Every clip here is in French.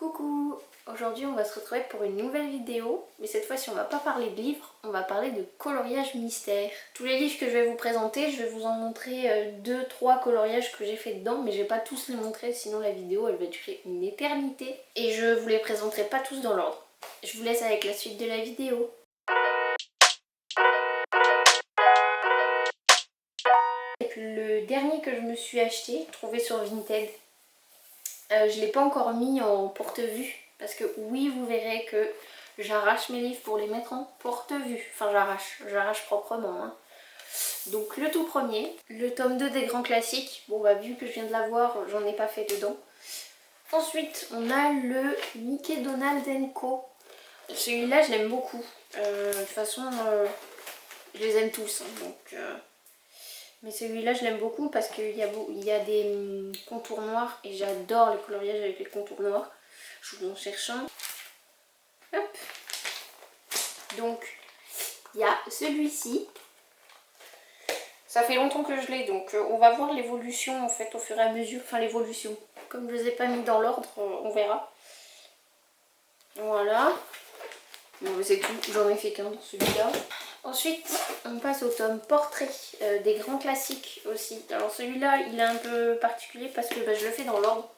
Coucou! Aujourd'hui on va se retrouver pour une nouvelle vidéo, mais cette fois-ci on va pas parler de livres, on va parler de coloriage mystère. Tous les livres que je vais vous présenter, je vais vous en montrer 2-3 coloriages que j'ai fait dedans, mais je vais pas tous les montrer, sinon la vidéo elle va durer une éternité. Et je vous les présenterai pas tous dans l'ordre. Je vous laisse avec la suite de la vidéo. Le dernier que je me suis acheté, trouvé sur Vinted, je l'ai pas encore mis en porte-vue parce que oui, vous verrez que j'arrache mes livres pour les mettre en porte-vue. Enfin j'arrache proprement. Hein. Donc le tout premier, le tome 2 des grands classiques. Bon bah vu que je viens de l'avoir, j'en ai pas fait dedans. Ensuite on a le Mickey Donald Co. Celui-là je l'aime beaucoup. De toute façon je les aime tous. Hein, donc... Mais celui-là je l'aime beaucoup parce qu'il y a des contours noirs et j'adore les coloriages avec les contours noirs. Je vous en cherche un. Hop. Donc il y a celui-ci. Ça fait longtemps que je l'ai, donc on va voir l'évolution en fait au fur et à mesure. Enfin l'évolution. Comme je ne les ai pas mis dans l'ordre, on verra. Voilà. Bon, c'est tout, j'en ai fait qu'un dans celui-là. Ensuite, on passe au tome portrait des grands classiques aussi. Alors celui-là, il est un peu particulier parce que je le fais dans l'ordre.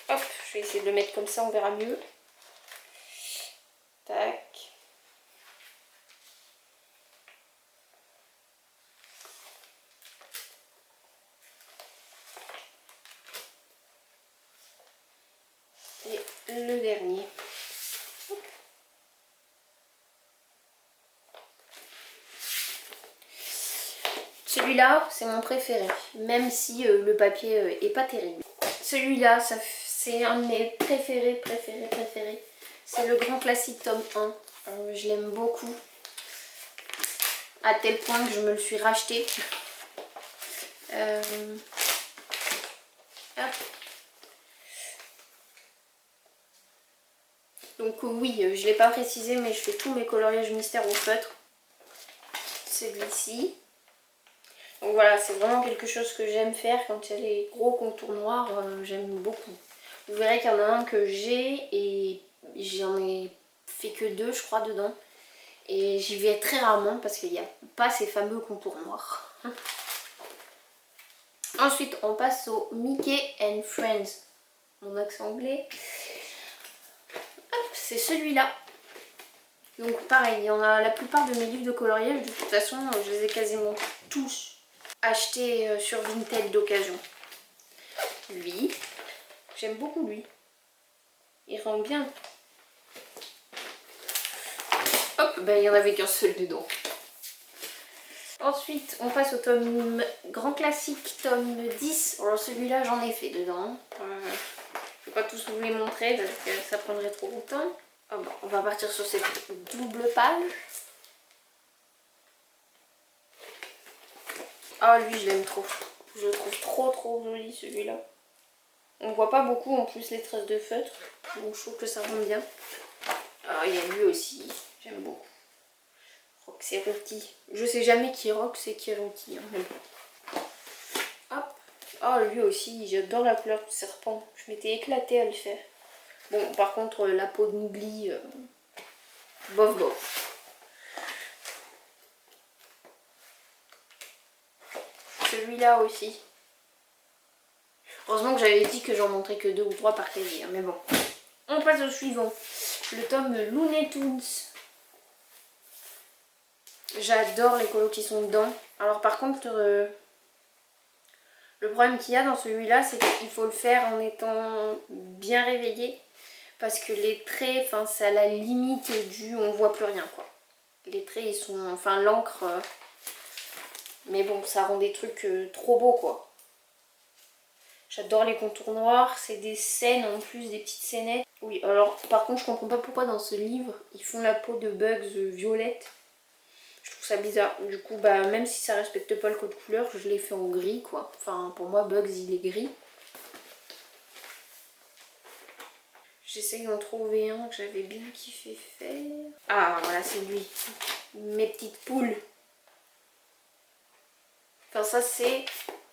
Hop, je vais essayer de le mettre comme ça, on verra mieux. Tac. Et le dernier. Celui-là, c'est mon préféré, même si le papier est pas terrible. Celui-là, c'est un de mes préférés. C'est le grand classique tome 1. Je l'aime beaucoup. À tel point que je me le suis racheté. Hop. Donc oui, je ne l'ai pas précisé, mais je fais tous mes coloriages mystères au feutre. Celui-ci. Donc voilà, c'est vraiment quelque chose que j'aime faire quand il y a les gros contours noirs, j'aime beaucoup. Vous verrez qu'il y en a un que j'ai et j'en ai fait que 2 je crois dedans. Et j'y vais très rarement parce qu'il n'y a pas ces fameux contours noirs. Ensuite on passe au Mickey and Friends. Mon accent anglais. Hop, c'est celui-là. Donc pareil, il y en a la plupart de mes livres de coloriage, de toute façon je les ai quasiment tous achetés sur Vinted d'occasion. Lui, j'aime beaucoup lui. Il rend bien. Hop, il n'y en avait qu'un seul dedans. Ensuite, on passe au tome grand classique, tome 10. Alors celui-là, j'en ai fait dedans. Je ne vais pas tous vous les montrer parce que ça prendrait trop longtemps. Oh, bon, on va partir sur cette double page. Ah, lui, je l'aime trop. Je le trouve trop joli celui-là. On voit pas beaucoup en plus les traces de feutre. Donc je trouve que ça rend bien. Ah, il y a lui aussi. J'aime beaucoup. Roxy. Je sais jamais qui est Rox et qui est Rocky. Hein, mais bon. Hop. Ah, lui aussi. J'adore la couleur du serpent. Je m'étais éclatée à le faire. Bon, par contre, la peau de Mowgli, bof. Celui-là aussi. Heureusement que j'avais dit que j'en montrais que 2 ou 3 par cahier, hein, mais bon. On passe au suivant. Le tome Looney Tunes. J'adore les colos qui sont dedans. Alors par contre, le problème qu'il y a dans celui-là, c'est qu'il faut le faire en étant bien réveillé. Parce que les traits, enfin c'est à la limite du on voit plus rien quoi. Les traits ils sont, enfin l'encre, mais bon ça rend des trucs trop beaux quoi. J'adore les contours noirs, c'est des scènes en plus, des petites scénettes. Oui, alors par contre je comprends pas pourquoi dans ce livre ils font la peau de Bugs violette. Je trouve ça bizarre. Du coup, même si ça respecte pas le code couleur, je l'ai fait en gris quoi. Enfin pour moi Bugs il est gris. J'essaye d'en trouver un que j'avais bien kiffé faire. Ah voilà, c'est lui. Mes petites poules. Enfin ça c'est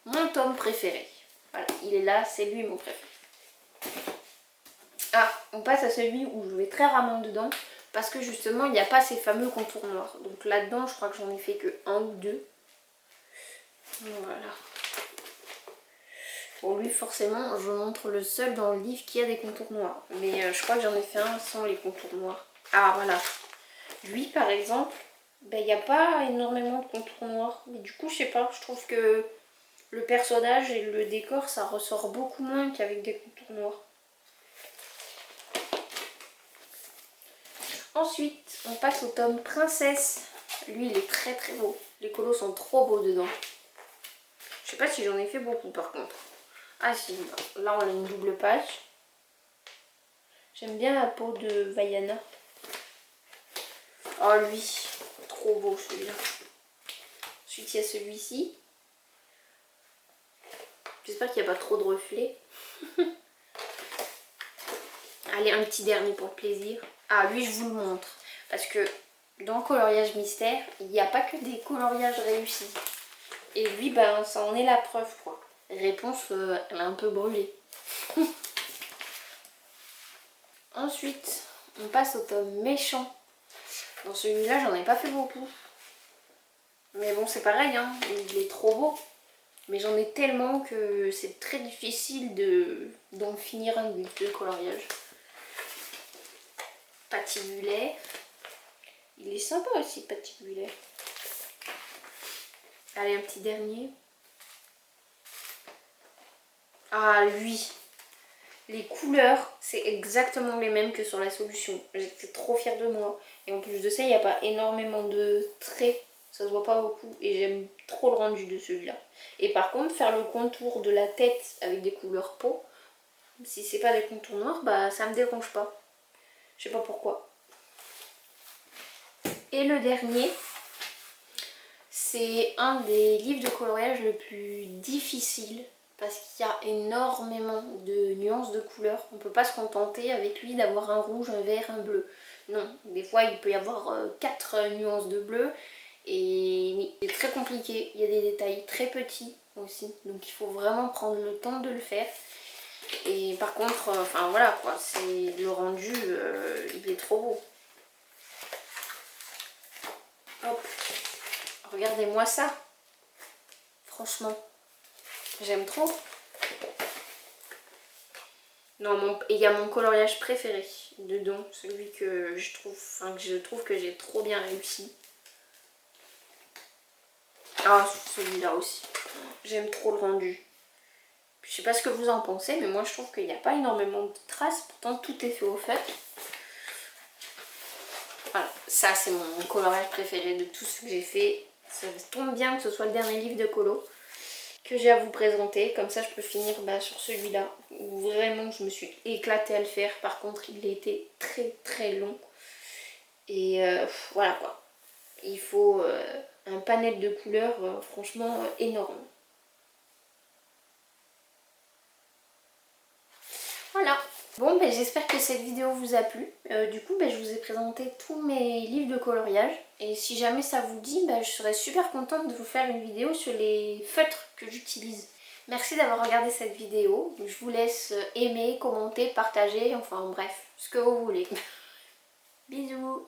mon tome préféré. Voilà, il est là, c'est lui mon préféré. on passe à celui où je vais très rarement dedans parce que justement il n'y a pas ces fameux contours noirs. Donc là-dedans je crois que j'en ai fait que 1 ou 2. Voilà. Pour lui forcément je montre le seul dans le livre qui a des contours noirs. Mais je crois que j'en ai fait un sans les contours noirs. Ah voilà. Lui par exemple, il n'y a pas énormément de contours noirs. Mais du coup je sais pas, je trouve que le personnage et le décor ça ressort beaucoup moins qu'avec des contours noirs. Ensuite, on passe au tome Princesse. Lui, il est très très beau. Les colos sont trop beaux dedans. Je sais pas si j'en ai fait beaucoup par contre. Ah si, là on a une double page. J'aime bien la peau de Vaiana. Oh lui, trop beau celui-là. Ensuite, il y a celui-ci. J'espère qu'il n'y a pas trop de reflets. Allez, un petit dernier pour le plaisir. Ah, lui, je vous le montre. Parce que dans Coloriage Mystère, il n'y a pas que des coloriages réussis. Et lui, ben, ça en est la preuve, quoi. Réponse, elle a un peu brûlé. Ensuite, on passe au tome Méchant. Dans celui-là, j'en ai pas fait beaucoup. Mais bon, c'est pareil, hein. Il est trop beau. Mais j'en ai tellement que c'est très difficile d'en finir un de coloriage. Patibulaire. Il est sympa aussi, Patibulaire. Allez, un petit dernier. Ah, lui. Les couleurs, c'est exactement les mêmes que sur la solution. J'étais trop fière de moi. Et en plus de ça, il n'y a pas énormément de traits. Ça se voit pas beaucoup. Et j'aime trop le rendu de celui-là. Et par contre, faire le contour de la tête avec des couleurs peau, si c'est pas des contours noirs, bah ça me dérange pas. Je sais pas pourquoi. Et le dernier, c'est un des livres de coloriage le plus difficile parce qu'il y a énormément de nuances de couleurs. On ne peut pas se contenter avec lui d'avoir un rouge, un vert, un bleu. Non, des fois il peut y avoir 4 nuances de bleu et oui, c'est très compliqué. Il y a des détails très petits aussi, donc il faut vraiment prendre le temps de le faire. Et par contre, enfin voilà quoi, c'est le rendu, il est trop beau. Hop. Regardez-moi ça. Franchement, j'aime trop. Non, et il y a mon coloriage préféré dedans, celui que je trouve que j'ai trop bien réussi. Ah, celui-là aussi. J'aime trop le rendu. Je sais pas ce que vous en pensez, mais moi je trouve qu'il n'y a pas énormément de traces, pourtant tout est fait au feutre. Voilà, ça c'est mon coloriage préféré de tout ce que j'ai fait. Ça tombe bien que ce soit le dernier livre de colo que j'ai à vous présenter. Comme ça je peux finir sur celui-là où vraiment je me suis éclatée à le faire. Par contre il a été très très long. Et voilà quoi. Il faut un panel de couleurs franchement énorme. Voilà. Bon, j'espère que cette vidéo vous a plu. Du coup, je vous ai présenté tous mes livres de coloriage. Et si jamais ça vous dit, je serais super contente de vous faire une vidéo sur les feutres que j'utilise. Merci d'avoir regardé cette vidéo. Je vous laisse aimer, commenter, partager, enfin bref, ce que vous voulez. Bisous.